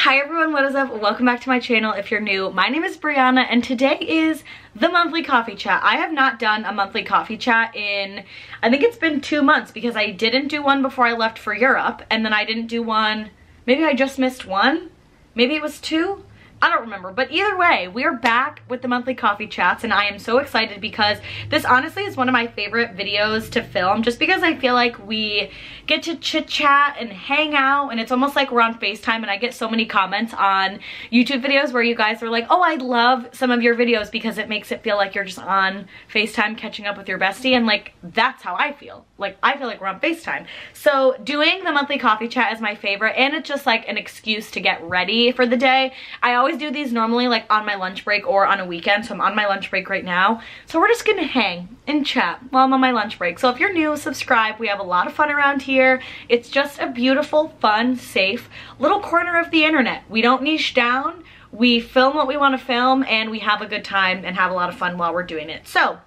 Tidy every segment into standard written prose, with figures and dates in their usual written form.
Hi everyone, what is up? Welcome back to my channel if you're new. My name is Brianna and today is the monthly coffee chat. I have not done a monthly coffee chat in, I think it's been 2 months because I didn't do one before I left for Europe, and then I didn't do one, maybe I just missed one, maybe it was 2. I don't remember, but either way, we are back with the monthly coffee chats and I am so excited because this honestly is one of my favorite videos to film just because I feel like we get to chit chat and hang out and it's almost like we're on FaceTime, and I get so many comments on YouTube videos where you guys are like, oh, I love some of your videos because it makes it feel like you're just on FaceTime catching up with your bestie, and like that's how I feel. Like I feel like we're on FaceTime. So doing the monthly coffee chat is my favorite, and it's just like an excuse to get ready for the day. I always do these normally like on my lunch break or on a weekend, so I'm on my lunch break right now, so we're just gonna hang and chat while I'm on my lunch break. So if you're new, subscribe. We have a lot of fun around here. It's just a beautiful, fun, safe little corner of the internet. We don't niche down, we film what we want to film, and we have a good time and have a lot of fun while we're doing it. So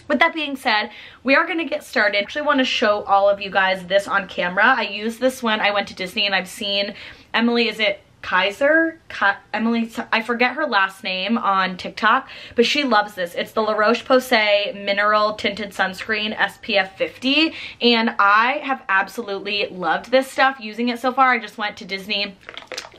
with that being said, we are going to get started. I actually want to show all of you guys this on camera. I used this when I went to Disney, and I've seen Emily, is it Kaiser? Emily, I forget her last name on TikTok, but she loves this. It's the La Roche-Posay Mineral Tinted Sunscreen SPF 50, and I have absolutely loved this stuff using it so far. I just went to Disney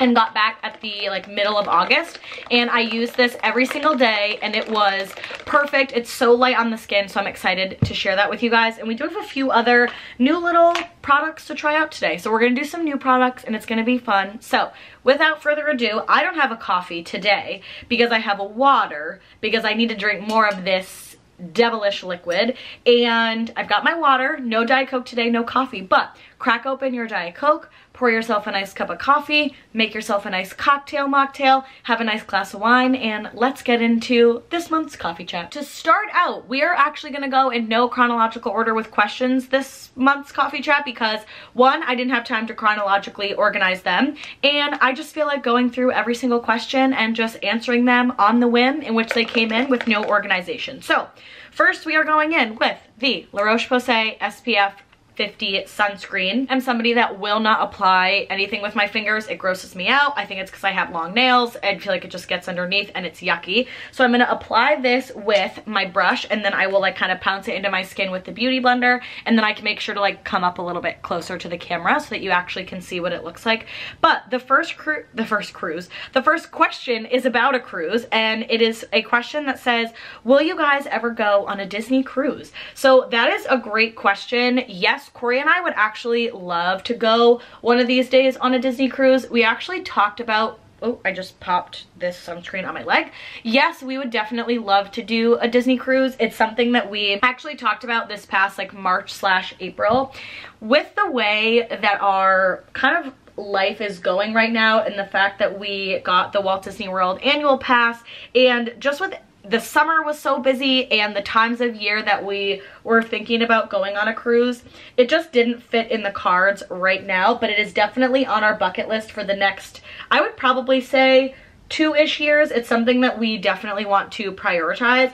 and got back at the like middle of August, and I used this every single day and it was perfect. It's so light on the skin, so I'm excited to share that with you guys. And we do have a few other new little products to try out today, so we're gonna do some new products and it's gonna be fun. So without further ado, I don't have a coffee today because I have a water because I need to drink more of this devilish liquid, and I've got my water. No Diet Coke today, no coffee, but crack open your Diet Coke, pour yourself a nice cup of coffee, make yourself a nice cocktail, mocktail, have a nice glass of wine, and let's get into this month's coffee chat. To start out, we are actually gonna go in no chronological order with questions this month's coffee chat because one, I didn't have time to chronologically organize them, and I just feel like going through every single question and just answering them on the whim in which they came in with no organization. So first we are going in with the La Roche-Posay SPF 50 sunscreen. I'm somebody that will not apply anything with my fingers. It grosses me out. I think it's because I have long nails. I feel like it just gets underneath and it's yucky. So I'm going to apply this with my brush, and then I will like kind of pounce it into my skin with the beauty blender, and then I can make sure to like come up a little bit closer to the camera so that you actually can see what it looks like. But the first question is about a cruise, and it is a question that says, will you guys ever go on a Disney cruise? So that is a great question. Yes, Corey and I would actually love to go one of these days on a Disney cruise. We actually talked about, oh, I just popped this sunscreen on my leg. Yes, we would definitely love to do a Disney cruise. It's something that we actually talked about this past like March/April. With the way that our kind of life is going right now, and the fact that we got the Walt Disney World annual pass, and just with the summer was so busy and the times of year that we were thinking about going on a cruise, it just didn't fit in the cards right now, but it is definitely on our bucket list for the next, I would probably say 2-ish years. It's something that we definitely want to prioritize.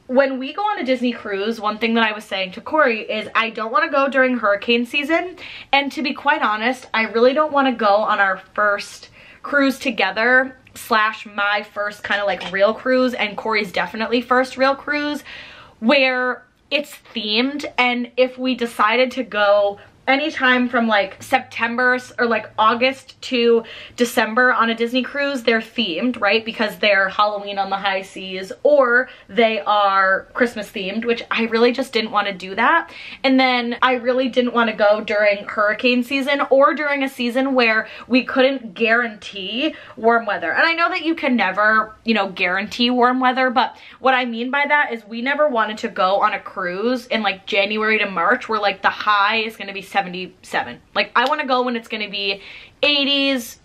When we go on a Disney cruise, one thing that I was saying to Corey is I don't want to go during hurricane season, and to be quite honest, I really don't want to go on our first cruise together / my first kind of like real cruise, and Corey's definitely first real cruise, where it's themed. And if we decided to go anytime from like September or like August to December on a Disney cruise, they're themed, right? Because they're Halloween on the high seas or they are Christmas themed, which I really just didn't want to do that. And then I really didn't want to go during hurricane season or during a season where we couldn't guarantee warm weather. And I know that you can never, you know, guarantee warm weather, but what I mean by that is we never wanted to go on a cruise in like January to March where like the high is going to be 77. Like I want to go when it's going to be 80s,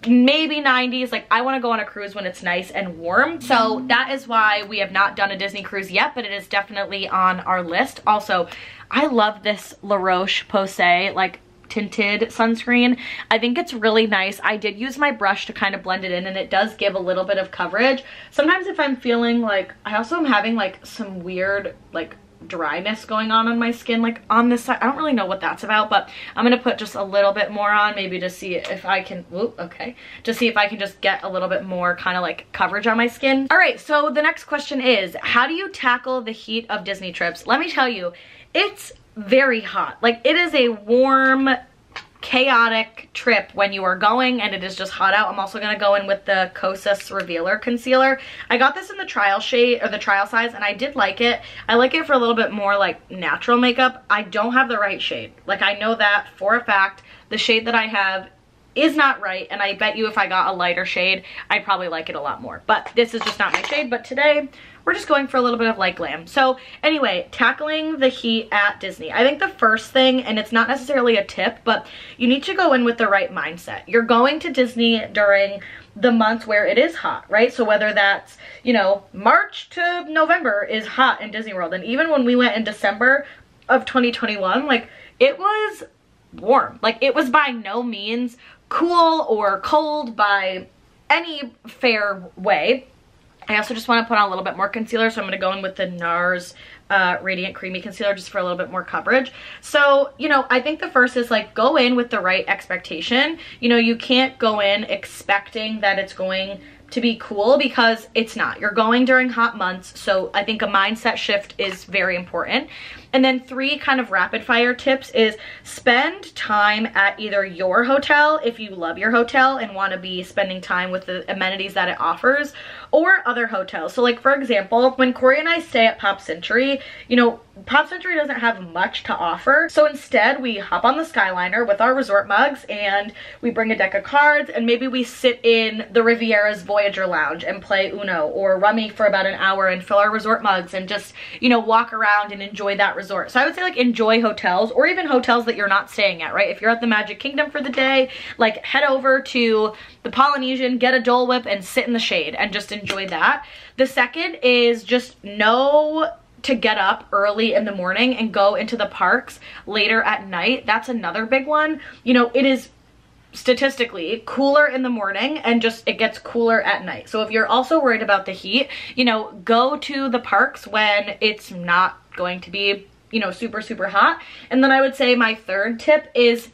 maybe 90s. Like I want to go on a cruise when it's nice and warm. So that is why we have not done a Disney cruise yet, but it is definitely on our list. Also, I love this La Roche-Posay like tinted sunscreen. I think it's really nice. I did use my brush to kind of blend it in, and it does give a little bit of coverage. Sometimes if I'm feeling like, I also am having like some weird like dryness going on my skin, like on this side. I don't really know what that's about, but I'm gonna put just a little bit more on, maybe to see if I can, to see if I can just get a little bit more kind of like coverage on my skin. All right, so the next question is, how do you tackle the heat of Disney trips? Let me tell you, it's very hot. Like, it is a warm, chaotic trip when you are going and it is just hot out. I'm also going to go in with the Kosas Revealer Concealer. I got this in the trial shade, or the trial size, and I did like it. I like it for a little bit more like natural makeup. I don't have the right shade. Like, I know that for a fact. The shade that I have is not right, and I bet you if I got a lighter shade, I'd probably like it a lot more. But this is just not my shade. But today, we're just going for a little bit of light glam. So anyway, tackling the heat at Disney. I think the first thing, and it's not necessarily a tip, but you need to go in with the right mindset. You're going to Disney during the months where it is hot, right? So whether that's, you know, March to November is hot in Disney World. And even when we went in December of 2021, like, it was warm. Like, it was by no means cool or cold by any fair way. I also just want to put on a little bit more concealer, so I'm going to go in with the NARS Radiant Creamy Concealer just for a little bit more coverage. So, you know, I think the first is, like, go in with the right expectation. You know, you can't go in expecting that it's going to be cool, because it's not. You're going during hot months, so I think a mindset shift is very important. And then 3 kind of rapid fire tips is spend time at either your hotel if you love your hotel and want to be spending time with the amenities that it offers, or other hotels. So like, for example, when Corey and I stay at Pop Century, you know, Pop Century doesn't have much to offer. So instead we hop on the Skyliner with our resort mugs and we bring a deck of cards, and maybe we sit in the Riviera's Voyager Lounge and play Uno or Rummy for about an hour and fill our resort mugs and just, you know, walk around and enjoy that resort. So I would say, like, enjoy hotels, or even hotels that you're not staying at, right? If you're at the Magic Kingdom for the day, like, head over to the Polynesian, get a Dole Whip and sit in the shade and just enjoy that. The second is just know to get up early in the morning and go into the parks later at night. That's another big one. You know, it is statistically cooler in the morning and just it gets cooler at night. So if you're also worried about the heat, you know, go to the parks when it's not going to be, you know, super, super hot. And then I would say my third tip is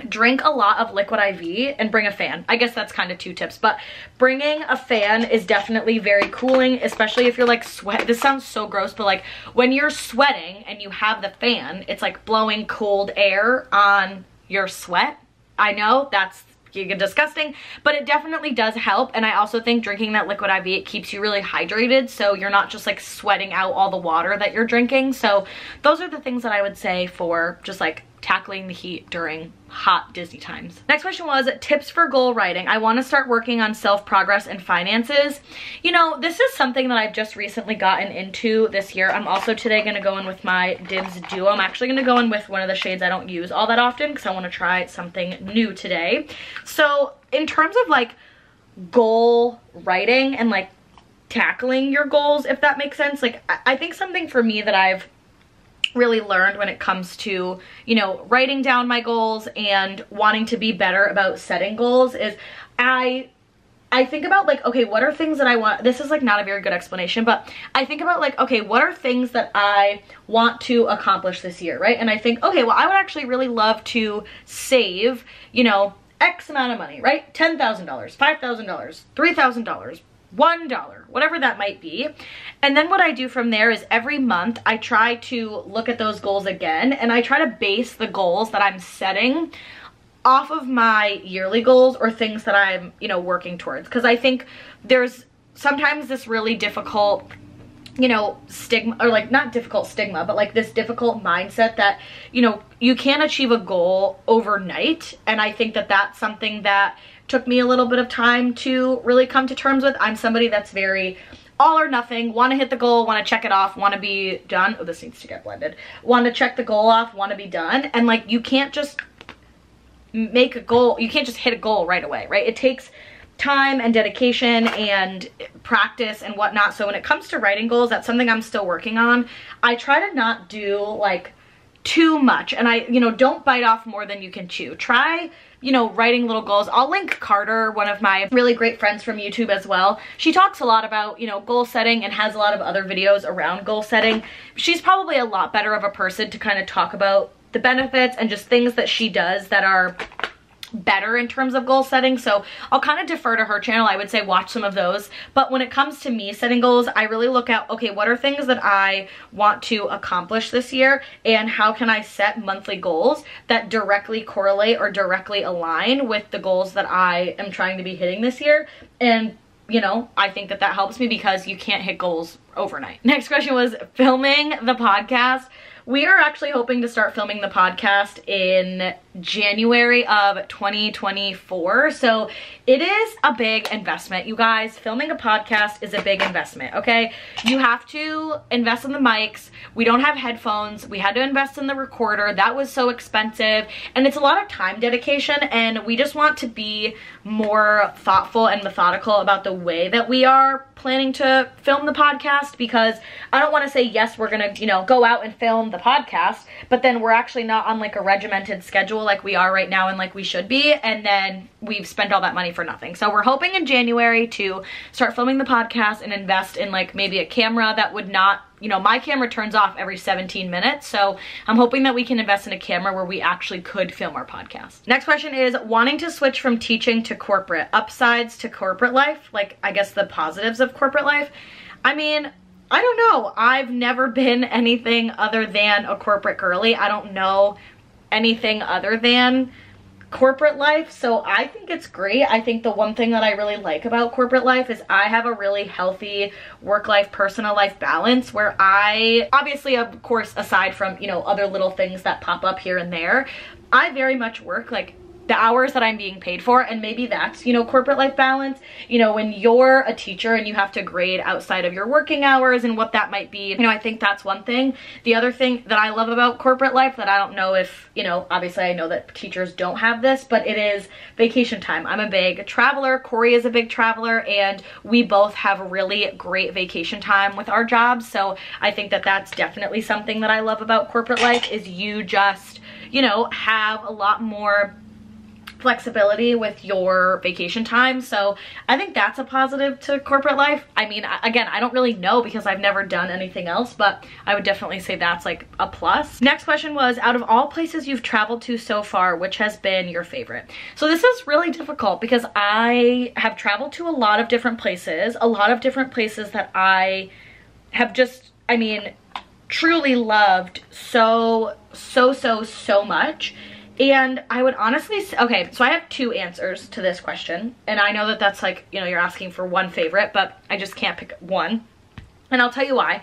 drink a lot of liquid IV and bring a fan. I guess that's kind of 2 tips, but bringing a fan is definitely very cooling, especially if you're like sweat. This sounds so gross, but like when you're sweating and you have the fan, it's like blowing cold air on your sweat. I know that's disgusting, but it definitely does help. And I also think drinking that liquid IV, it keeps you really hydrated, so you're not just like sweating out all the water that you're drinking. So those are the things that I would say for just like tackling the heat during hot Disney times. Next question was tips for goal writing. I want to start working on self-progress and finances. You know, this is something that I've just recently gotten into this year. I'm also today going to go in with my Dibs Duo. I'm actually going to go in with one of the shades I don't use all that often because I want to try something new today. So in terms of like goal writing and like tackling your goals, if that makes sense, like I think something for me that I've really learned when it comes to, you know, writing down my goals and wanting to be better about setting goals is I think about like, okay, what are things that I want? This is like not a very good explanation, but I think about like, okay, what are things that I want to accomplish this year, right? And I think, okay, well, I would actually really love to save, you know, X amount of money, right? $10,000, $5,000, $3,000, $1, whatever that might be. And then what I do from there is every month I try to look at those goals again, and I try to base the goals that I'm setting off of my yearly goals or things that I'm, you know, working towards. Because I think there's sometimes this really difficult, you know, stigma, or like not difficult stigma, but like this difficult mindset that, you know, you can't achieve a goal overnight. And I think that that's something that took me a little bit of time to really come to terms with. I'm somebody that's very all or nothing, want to hit the goal, want to check it off, want to be done. Oh, this needs to get blended. Want to check the goal off, want to be done. And like, you can't just make a goal, you can't just hit a goal right away, right? It takes time and dedication and practice and whatnot. So when it comes to writing goals, that's something I'm still working on. I try to not do like too much, and I, you know, don't bite off more than you can chew. Try, you know, writing little goals. I'll link Carter, one of my really great friends from YouTube as well. She talks a lot about, you know, goal setting and has a lot of other videos around goal setting. She's probably a lot better of a person to kind of talk about the benefits and just things that she does that are better in terms of goal setting. So I'll kind of defer to her channel. I would say watch some of those. But when it comes to me setting goals, I really look at, okay, what are things that I want to accomplish this year, and how can I set monthly goals that directly correlate or directly align with the goals that I am trying to be hitting this year. And you know, I think that that helps me because you can't hit goals overnight. Next question was filming the podcast. We are actually hoping to start filming the podcast in January of 2024. So it is a big investment, you guys. Filming a podcast is a big investment, okay? You have to invest in the mics. We don't have headphones. We had to invest in the recorder. That was so expensive. And it's a lot of time dedication. And we just want to be more thoughtful and methodical about the way that we are planning to film the podcast, because I don't want to say, yes, we're gonna, you know, go out and film the podcast, but then we're actually not on like a regimented schedule like we are right now and like we should be, and then we've spent all that money for nothing. So we're hoping in January to start filming the podcast and invest in like maybe a camera that would not, you know, my camera turns off every 17 minutes. So I'm hoping that we can invest in a camera where we actually could film our podcast. Next question is wanting to switch from teaching to corporate, upsides to corporate life, like I guess the positives of corporate life. I mean, I don't know. I've never been anything other than a corporate girly. I don't know anything other than corporate life, so I think it's great. I think the one thing that I really like about corporate life is I have a really healthy work-life, personal life balance where I, obviously, of course, aside from, you know, other little things that pop up here and there, I very much work like the hours that I'm being paid for, and maybe that's, you know, corporate life balance. You know, when you're a teacher and you have to grade outside of your working hours and what that might be, you know, I think that's one thing. The other thing that I love about corporate life that I don't know if, you know, obviously I know that teachers don't have this, but it is vacation time. I'm a big traveler. Corey is a big traveler, and we both have really great vacation time with our jobs. So I think that that's definitely something that I love about corporate life, is you just, you know, have a lot more flexibility with your vacation time. So I think that's a positive to corporate life. I mean, again, I don't really know because I've never done anything else, but I would definitely say that's like a plus. Next question was, out of all places you've traveled to so far, which has been your favorite? So this is really difficult because I have traveled to a lot of different places that I have just, I mean, truly loved so much. And I would honestly say, okay, so I have two answers to this question. And I know that that's like, you know, you're asking for one favorite, but I just can't pick one. And I'll tell you why.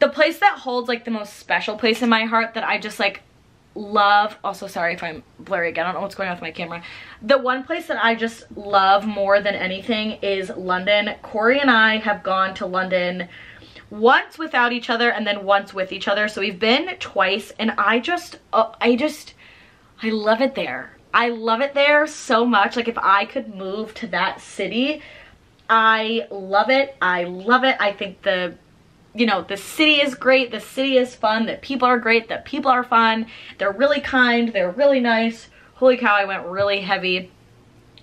The place that holds like the most special place in my heart that I just like love, also sorry if I'm blurry again, I don't know what's going on with my camera. The one place that I just love more than anything is London. Corey and I have gone to London once without each other and then once with each other. So we've been twice, and I love it there. I love it there so much. Like if I could move to that city, I love it. I love it. I think the, you know, the city is great. The city is fun. The people are great. The people are fun. They're really kind. They're really nice. Holy cow, I went really heavy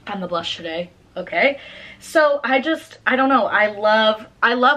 on the blush today. Okay. So I don't know. I love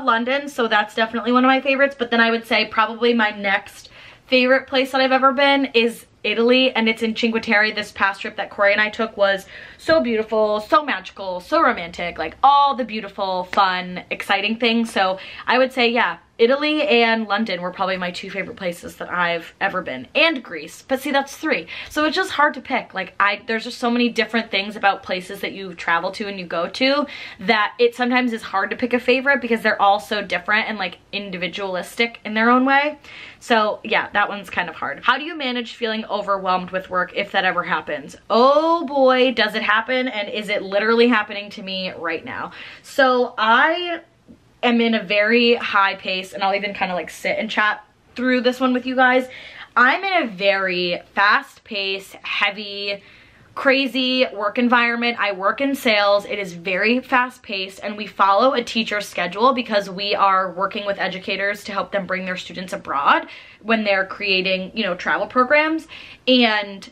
London. So that's definitely one of my favorites. But then I would say probably my next favorite place that I've ever been is Italy, and it's in Cinque Terre. This past trip that Corey and I took was so beautiful, so magical, so romantic, like all the beautiful, fun, exciting things. So I would say, yeah, Italy and London were probably my two favorite places that I've ever been, and Greece. But see, that's three. So it's just hard to pick. Like there's just so many different things about places that you travel to and you go to that it sometimes is hard to pick a favorite because they're all so different and like individualistic in their own way. So yeah, that one's kind of hard. How do you manage feeling overwhelmed with work if that ever happens? Oh boy, does it happen, and is it literally happening to me right now? So I am in a very high pace, and I'll even kind of like sit and chat through this one with you guys. I'm in a very fast paced, heavy, crazy work environment. I work in sales. It is very fast paced, and we follow a teacher's schedule because we are working with educators to help them bring their students abroad when they're creating, you know, travel programs. And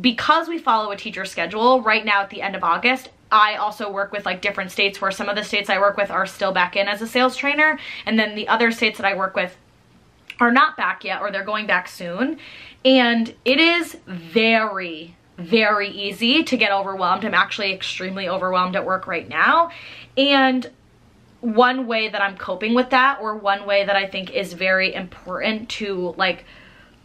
because we follow a teacher schedule right now at the end of August, I also work with like different states where some of the states I work with are still back in as a sales trainer. And then the other states that I work with are not back yet, or they're going back soon. And it is very, very easy to get overwhelmed. I'm actually extremely overwhelmed at work right now. And one way that I'm coping with that, or one way that I think is very important to like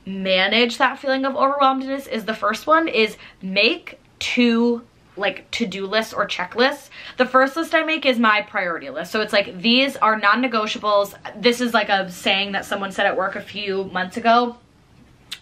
manage that feeling of overwhelmedness, is the first one is make two like to-do lists or checklists. The first list I make is my priority list. So it's like, these are non-negotiables. This is like a saying that someone said at work a few months ago.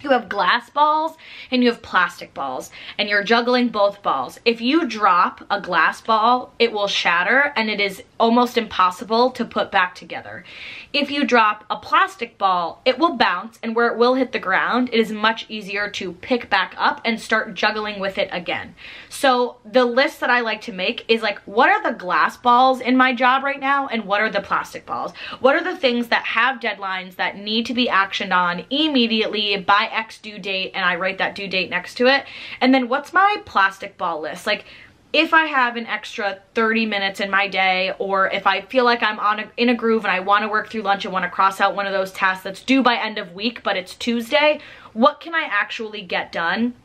You have glass balls and you have plastic balls, and you're juggling both balls. If you drop a glass ball, it will shatter and it is almost impossible to put back together. If you drop a plastic ball, it will bounce, and where it will hit the ground, it is much easier to pick back up and start juggling with it again. So the list that I like to make is like, what are the glass balls in my job right now, and what are the plastic balls? What are the things that have deadlines that need to be actioned on immediately by X due date, and I write that due date next to it? And then what's my plastic ball list? Like, if I have an extra 30 minutes in my day, or if I feel like I'm in a groove and I want to work through lunch and want to cross out one of those tasks that's due by end of week, but it's Tuesday, what can I actually get done?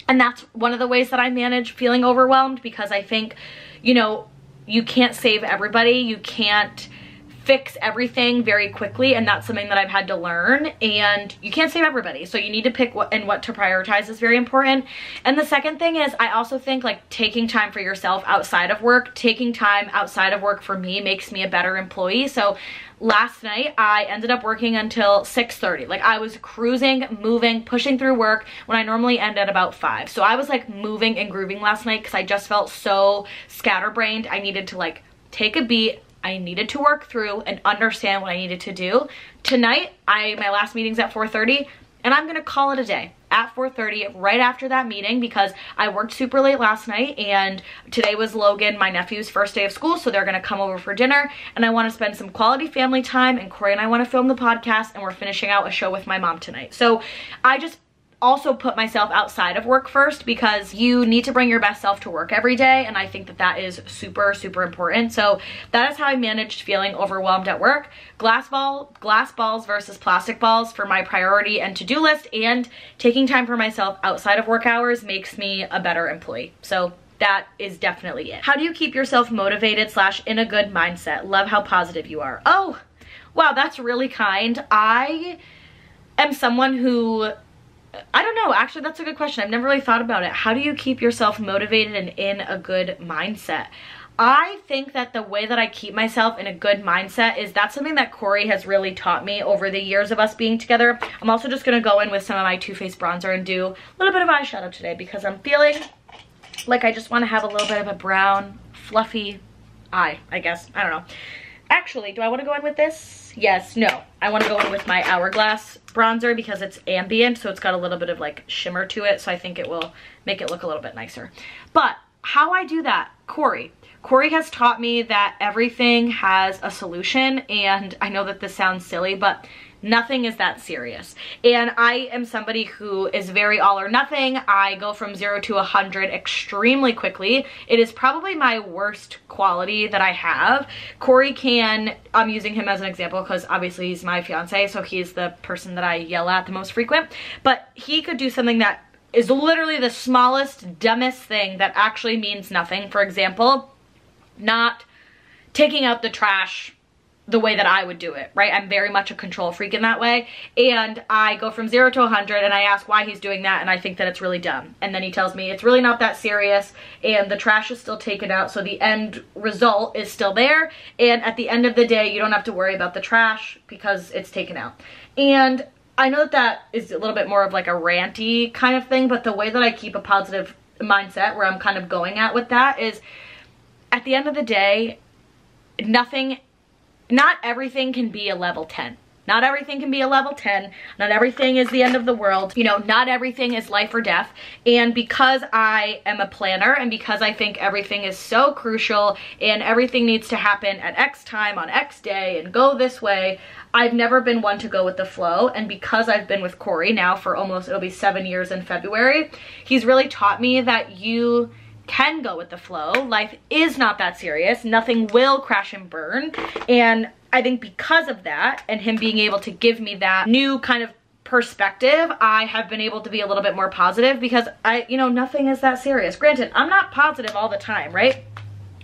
And that's one of the ways that I manage feeling overwhelmed, because I think, you know, you can't save everybody. You can't fix everything very quickly, and that's something that I've had to learn, and you can't save everybody, so you need to pick what to prioritize is very important. And the second thing is, I also think like taking time for yourself outside of work. Taking time outside of work for me makes me a better employee. So last night I ended up working until 6:30. Like, I was cruising, moving, pushing through work when I normally end at about 5. So I was like moving and grooving last night because I just felt so scatterbrained. I needed to like take a beat. I needed to work through and understand what I needed to do. Tonight, my last meeting's at 4:30, and I'm gonna call it a day at 4:30 right after that meeting, because I worked super late last night, and today was Logan, my nephew's first day of school, so they're gonna come over for dinner, and I wanna spend some quality family time, and Corey and I wanna film the podcast, and we're finishing out a show with my mom tonight. So I just also put myself outside of work first, because you need to bring your best self to work every day, and I think that that is super, super important. So that is how I managed feeling overwhelmed at work. Glass balls versus plastic balls for my priority and to-do list, and taking time for myself outside of work hours makes me a better employee. So that is definitely it. How do you keep yourself motivated / in a good mindset? Love how positive you are. Oh, wow, that's really kind. I am someone who, I don't know, actually that's a good question. I've never really thought about it. How do you keep yourself motivated and in a good mindset? I think that the way that I keep myself in a good mindset is, that's something that Corey has really taught me over the years of us being together. I'm also just gonna go in with some of my Too Faced bronzer and do a little bit of eyeshadow today, because I'm feeling like I just want to have a little bit of a brown, fluffy eye, I guess. I don't know. Actually, do I want to go in with this? Yes, no. I want to go in with my Hourglass bronzer because it's ambient, so it's got a little bit of like shimmer to it, so I think it will make it look a little bit nicer. But how I do that, Corey has taught me that everything has a solution, and I know that this sounds silly, but nothing is that serious. And I am somebody who is very all or nothing. I go from 0 to 100 extremely quickly. It is probably my worst quality that I have. Corey can, I'm using him as an example because obviously he's my fiance, so he's the person that I yell at the most frequent, but he could do something that is literally the smallest, dumbest thing that actually means nothing. For example, not taking out the trash the way that I would do it, right? I'm very much a control freak in that way, and I go from 0 to 100 and I ask why he's doing that, and I think that it's really dumb, and then he tells me it's really not that serious, and the trash is still taken out, so the end result is still there, and at the end of the day you don't have to worry about the trash because it's taken out. And I know that that is a little bit more of like a ranty kind of thing, but the way that I keep a positive mindset, where I'm kind of going at with that, is at the end of the day, not everything can be a level 10. Not everything can be a level 10. Not everything is the end of the world. You know, not everything is life or death. And because I am a planner and because I think everything is so crucial and everything needs to happen at X time on X day and go this way, I've never been one to go with the flow. And because I've been with Corey now for almost, it'll be 7 years in February, he's really taught me that you can go with the flow. Life is not that serious. Nothing will crash and burn. And I think because of that and him being able to give me that new kind of perspective, I have been able to be a little bit more positive because you know, nothing is that serious. Granted, I'm not positive all the time, right?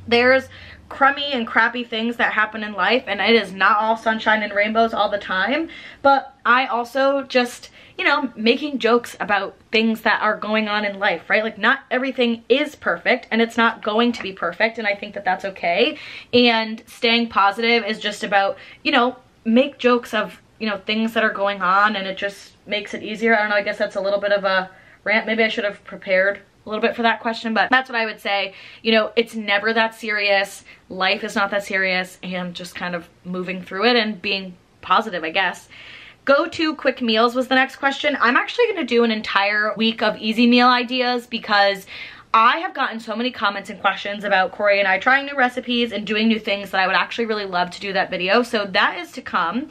There's crummy and crappy things that happen in life and it is not all sunshine and rainbows all the time, but I also just, you know, making jokes about things that are going on in life, right? Like not everything is perfect and it's not going to be perfect, and I think that that's okay. And staying positive is just about, you know, make jokes of, you know, things that are going on, and it just makes it easier. I don't know, I guess that's a little bit of a rant. Maybe I should have prepared a little bit for that question, but that's what I would say. You know, it's never that serious. Life is not that serious, and just kind of moving through it and being positive, I guess. Go-to quick meals was the next question. I'm actually going to do an entire week of easy meal ideas because I have gotten so many comments and questions about Corey and I trying new recipes and doing new things that I would actually really love to do that video. So that is to come.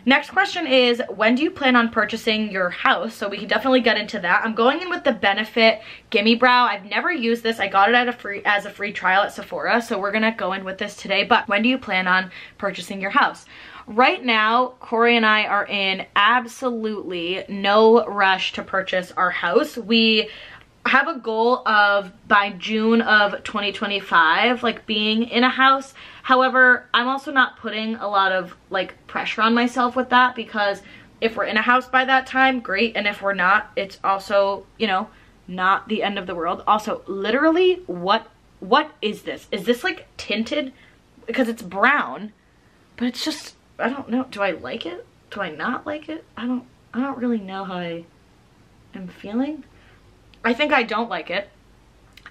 Next question is, when do you plan on purchasing your house? So we can definitely get into that. I'm going in with the Benefit Gimme Brow. I've never used this. I got it as a free trial at Sephora. So we're going to go in with this today. But when do you plan on purchasing your house? Right now, Corey and I are in absolutely no rush to purchase our house. We have a goal of by June of 2025, like being in a house. However, I'm also not putting a lot of like pressure on myself with that, because if we're in a house by that time, great. And if we're not, it's also, you know, not the end of the world. Also, literally, what is this? Is this like tinted? Because it's brown, but it's just, I don't know. Do I like it? Do I not like it? I don't really know how I am feeling. I think I don't like it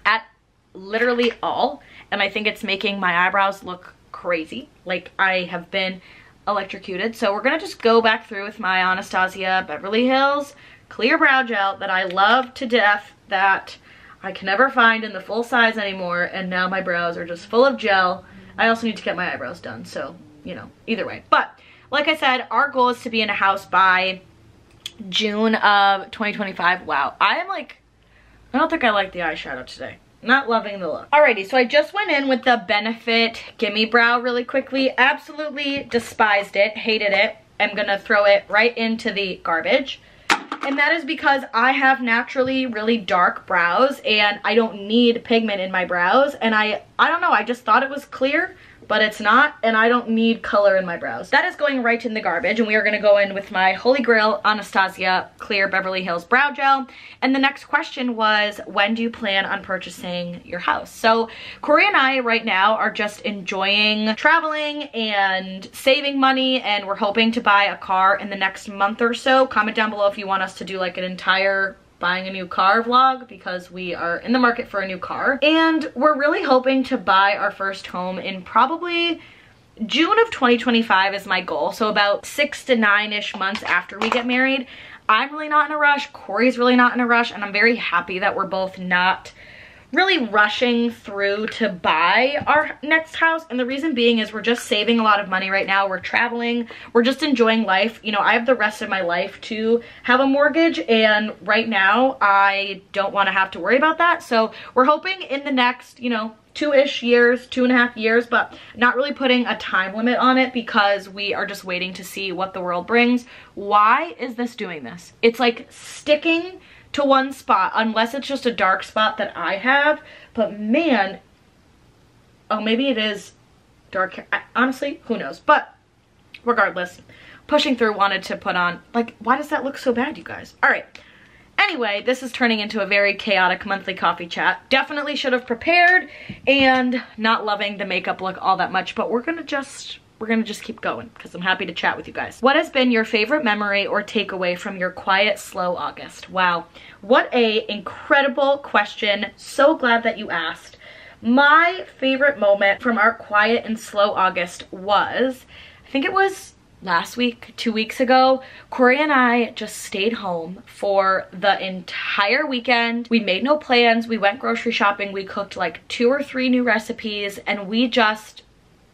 at literally all. And I think it's making my eyebrows look crazy. Like I have been electrocuted. So we're going to just go back through with my Anastasia Beverly Hills clear brow gel that I love to death, that I can never find in the full size anymore. And now my brows are just full of gel. I also need to get my eyebrows done. So, you know, either way. But like I said, our goal is to be in a house by June of 2025. Wow. I don't think I like the eyeshadow today. Not loving the look. Alrighty, so I just went in with the Benefit Gimme Brow really quickly. Absolutely despised it, hated it. I'm gonna throw it right into the garbage. And that is because I have naturally really dark brows and I don't need pigment in my brows. And I don't know, I just thought it was clear, but it's not, and I don't need color in my brows. That is going right in the garbage, and we are gonna go in with my Holy Grail Anastasia Clear Beverly Hills Brow Gel. And the next question was, when do you plan on purchasing your house? So Corey and I right now are just enjoying traveling and saving money, and we're hoping to buy a car in the next month or so. Comment down below if you want us to do like an entire buying a new car vlog, because we are in the market for a new car. And we're really hoping to buy our first home in probably June of 2025 is my goal. So about 6 to 9-ish months after we get married. I'm really not in a rush. Corey's really not in a rush. And I'm very happy that we're both not really rushing through to buy our next house. And the reason being is we're just saving a lot of money right now. We're traveling, we're just enjoying life. You know, I have the rest of my life to have a mortgage, and right now I don't want to have to worry about that. So we're hoping in the next, you know, 2-ish years, 2.5 years, but not really putting a time limit on it because we are just waiting to see what the world brings. Why is this doing this? It's like sticking to one spot, unless it's just a dark spot that I have. But man, oh, maybe it is dark. Honestly, who knows? But regardless, pushing through, wanted to put on, like, why does that look so bad, you guys? All right. Anyway, this is turning into a very chaotic monthly coffee chat. Definitely should have prepared, and not loving the makeup look all that much, but we're gonna just keep going because I'm happy to chat with you guys. What has been your favorite memory or takeaway from your quiet, slow August? Wow, what a incredible question. So glad that you asked. My favorite moment from our quiet and slow August was, I think it was last week, 2 weeks ago, Corey and I just stayed home for the entire weekend. We made no plans. We went grocery shopping. We cooked like 2 or 3 new recipes, and we just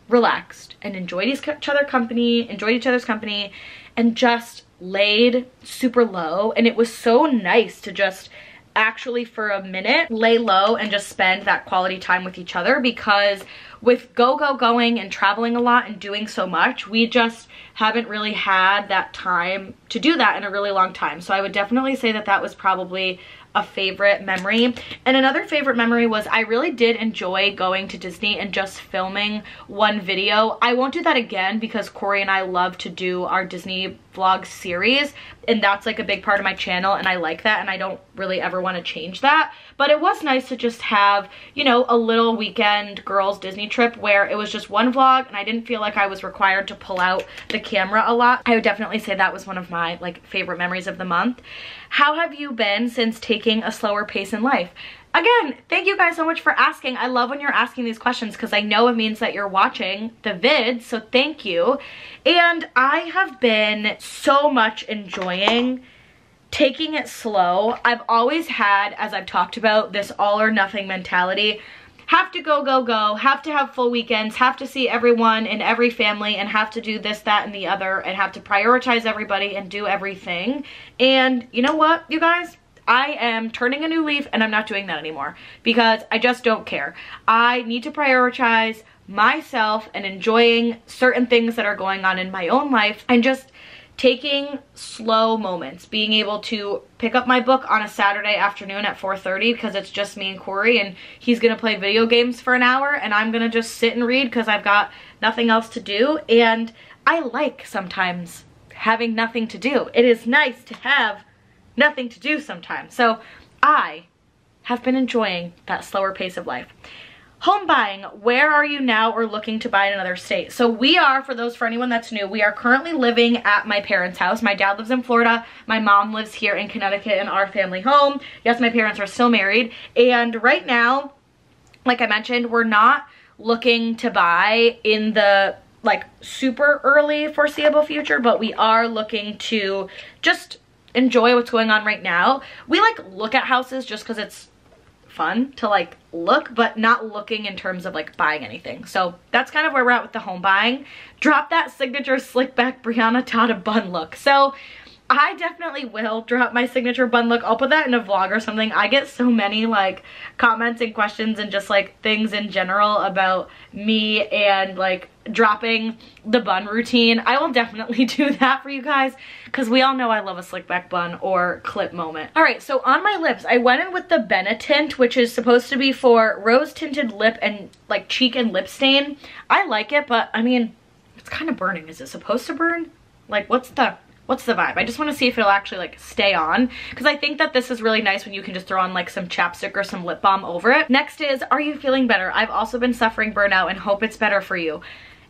relaxed and enjoyed each other's company, and just laid super low. And it was so nice to just actually for a minute lay low and just spend that quality time with each other, because with going and traveling a lot and doing so much, we just haven't really had that time to do that in a really long time. So I would definitely say that that was probably a favorite memory. And another favorite memory was I really did enjoy going to Disney and just filming one video. I won't do that again because Corey and I love to do our Disney vlog series, and that's like a big part of my channel, and I like that, and I don't really ever want to change that. But it was nice to just have, you know, a little weekend girls Disney trip where it was just one vlog and I didn't feel like I was required to pull out the camera a lot. I would definitely say that was one of my like favorite memories of the month. How have you been since taking a slower pace in life? Again, thank you guys so much for asking. I love when you're asking these questions because I know it means that you're watching the vids, so thank you. And I have been so much enjoying taking it slow. I've always had, as I've talked about, this all or nothing mentality. Have to go, have to have full weekends, have to see everyone in every family, and have to do this, that, and the other, and have to prioritize everybody and do everything. And you know what, you guys? I am turning a new leaf, and I'm not doing that anymore because I just don't care. I need to prioritize myself and enjoying certain things that are going on in my own life, and just taking slow moments, being able to pick up my book on a Saturday afternoon at 4:30 because it's just me and Corey, and he's gonna play video games for an hour, and I'm gonna just sit and read because I've got nothing else to do. And I like sometimes having nothing to do. It is nice to have nothing to do sometimes. So I have been enjoying that slower pace of life. Home buying, where are you now or looking to buy in another state? So we are, for anyone that's new, we are currently living at my parents' house. My dad lives in Florida. My mom lives here in Connecticut in our family home. Yes, my parents are still married. And right now, like I mentioned, we're not looking to buy in the like super early foreseeable future, but we are looking to just enjoy what's going on right now. We like look at houses just because it's fun to like look, but not looking in terms of like buying anything. So that's kind of where we're at with the home buying. Drop that signature slick back Brianna Tata bun look. So I definitely will drop my signature bun look. I'll put that in a vlog or something. I get so many like comments and questions and just like things in general about me and like dropping the bun routine. I will definitely do that for you guys because we all know I love a slick back bun or clip moment. All right, so on my lips, I went in with the Benetint, which is supposed to be for rose tinted lip and like cheek and lip stain. I like it, but I mean, it's kind of burning. Is it supposed to burn? Like, what's the vibe? I just want to see if it'll actually like stay on, because I think that this is really nice when you can just throw on like some chapstick or some lip balm over it. Next is, are you feeling better? I've also been suffering burnout and hope it's better for you.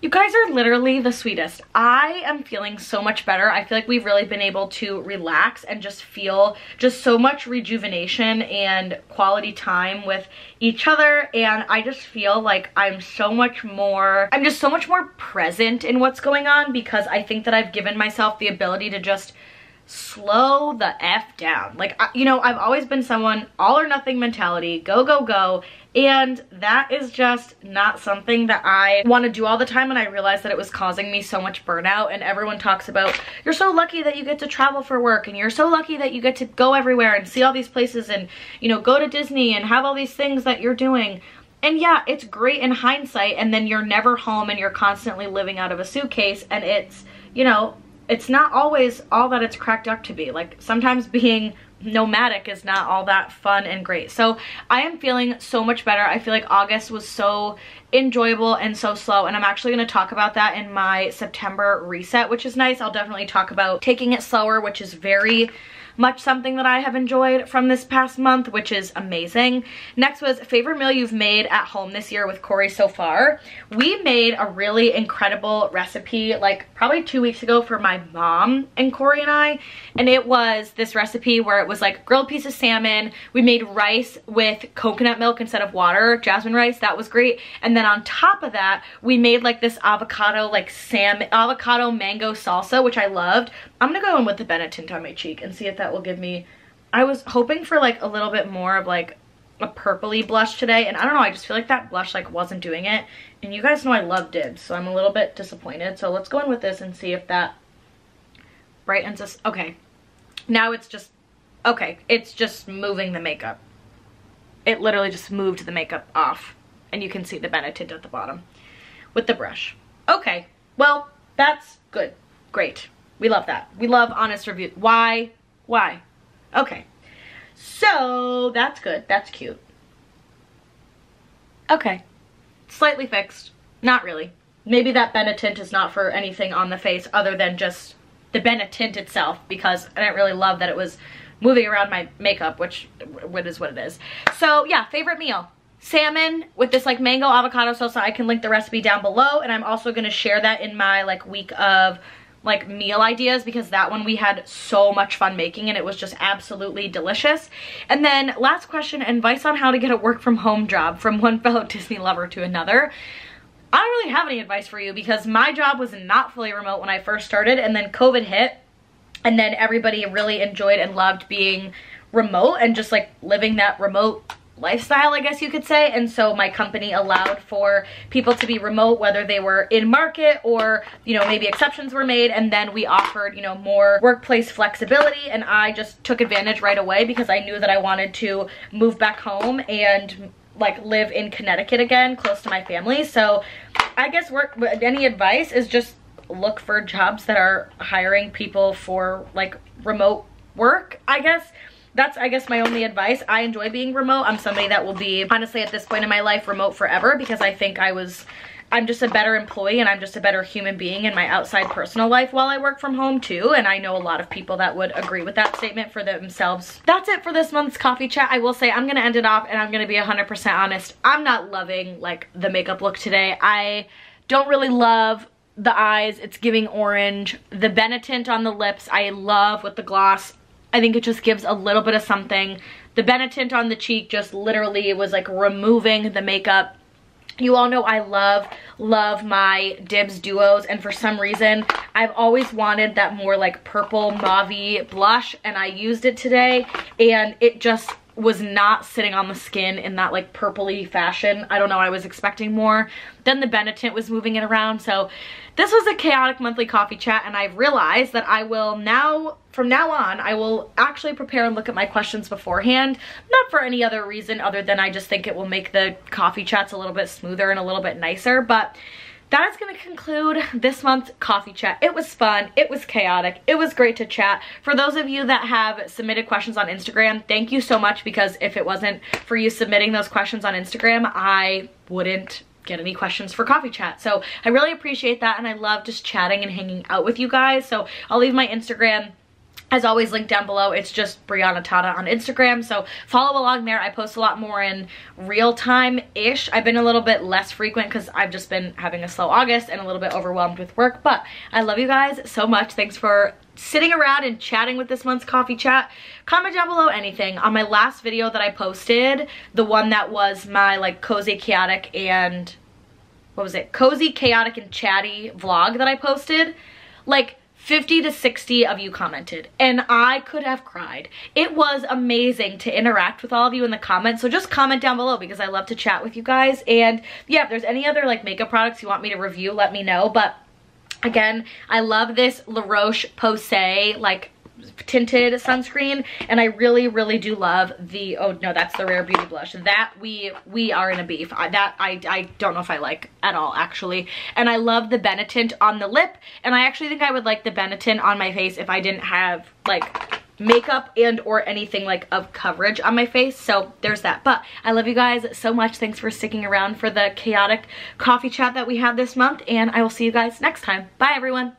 You guys are literally the sweetest. I am feeling so much better. I feel like we've really been able to relax and just feel just so much rejuvenation and quality time with each other. And I just feel like I'm just so much more present in what's going on, because I think that I've given myself the ability to just slow the F down. Like, you know, I've always been someone all or nothing mentality, go, and that is just not something that I want to do all the time. And I realized that it was causing me so much burnout. And everyone talks about, you're so lucky that you get to travel for work, and you're so lucky that you get to go everywhere and see all these places and, you know, go to Disney and have all these things that you're doing. And yeah, it's great in hindsight, and then you're never home and you're constantly living out of a suitcase, and it's, you know, it's not always all that it's cracked up to be. Like, sometimes being nomadic is not all that fun and great. So I am feeling so much better. I feel like August was so enjoyable and so slow, and I'm actually going to talk about that in my September reset, which is nice. I'll definitely talk about taking it slower, which is very much something that I have enjoyed from this past month, which is amazing. Next was favorite meal you've made at home this year with Corey so far. We made a really incredible recipe like probably 2 weeks ago for my mom and Corey and I, and it was this recipe where it was like grilled piece of salmon. We made rice with coconut milk instead of water, jasmine rice. That was great. And then on top of that, we made like this avocado mango salsa, which I loved. I'm gonna go in with the Benetint on my cheek and see if that will give me, I was hoping for like a little bit more of like a purpley blush today, and I don't know, I just feel like that blush like wasn't doing it. And you guys know I love dibs, so I'm a little bit disappointed. So let's go in with this and see if that brightens us. Okay, now it's just, okay, it's just moving the makeup. It literally just moved the makeup off, and you can see the Benetint at the bottom with the brush. Okay, well, that's good. Great. We love that. We love honest reviews. Why? Okay. So that's good. That's cute. Okay. Slightly fixed. Not really. Maybe that Benetint is not for anything on the face other than just the Benetint itself, because I didn't really love that it was moving around my makeup, which is what it is. So yeah, favorite meal. Salmon with this like mango avocado salsa. I can link the recipe down below, and I'm also going to share that in my like week of like meal ideas, because that one we had so much fun making and it was just absolutely delicious. And then last question, advice on how to get a work from home job from one fellow Disney lover to another. I don't really have any advice for you, because my job was not fully remote when I first started, and then COVID hit, and then everybody really enjoyed and loved being remote and just like living that remote lifestyle, I guess you could say. And so my company allowed for people to be remote, whether they were in market or, you know, maybe exceptions were made. And then we offered, you know, more workplace flexibility, and I just took advantage right away because I knew that I wanted to move back home and like live in Connecticut again, close to my family. So I guess any advice is just look for jobs that are hiring people for like remote work, I guess. That's, I guess, my only advice. I enjoy being remote. I'm somebody that will be, honestly, at this point in my life, remote forever, because I think I'm just a better employee and I'm just a better human being in my outside personal life while I work from home too. And I know a lot of people that would agree with that statement for themselves. That's it for this month's coffee chat. I will say I'm gonna end it off, and I'm gonna be 100% honest. I'm not loving like the makeup look today. I don't really love the eyes. It's giving orange. The Benetint on the lips I love with the gloss. I think it just gives a little bit of something. The Benetint on the cheek just literally was like removing the makeup. You all know I love my Dibs duos, and for some reason I've always wanted that more like purple mauve-y blush, and I used it today and it just was not sitting on the skin in that like purpley fashion. I don't know, I was expecting more. Then the Benetint was moving it around. So this was a chaotic monthly coffee chat, and I've realized that I will now, from now on, I will actually prepare and look at my questions beforehand. Not for any other reason other than I just think it will make the coffee chats a little bit smoother and a little bit nicer. But that is going to conclude this month's coffee chat. It was fun. It was chaotic. It was great to chat. For those of you that have submitted questions on Instagram, thank you so much, because if it wasn't for you submitting those questions on Instagram, I wouldn't get any questions for coffee chat. So I really appreciate that, and I love just chatting and hanging out with you guys. So I'll leave my Instagram, as always, linked down below. It's just Brianna Tata on Instagram, so follow along there. I post a lot more in real time-ish. I've been a little bit less frequent because I've just been having a slow August and a little bit overwhelmed with work, but I love you guys so much. Thanks for sitting around and chatting with this month's coffee chat. Comment down below anything. On my last video that I posted, the one that was my like cozy, chaotic, and what was it? Cozy, chaotic, and chatty vlog that I posted, like 50 to 60 of you commented, and I could have cried. It was amazing to interact with all of you in the comments, so just comment down below because I love to chat with you guys. And yeah, if there's any other like makeup products you want me to review, let me know. But again, I love this La Roche-Posay like tinted sunscreen, and I really do love the, oh no, that's the Rare Beauty blush that we are in a beef. I don't know if I like at all, actually. And I love the Benetint on the lip, and I actually think I would like the Benetint on my face if I didn't have like makeup and or anything like of coverage on my face. So there's that. But I love you guys so much. Thanks for sticking around for the chaotic coffee chat that we had this month, and I will see you guys next time. Bye everyone.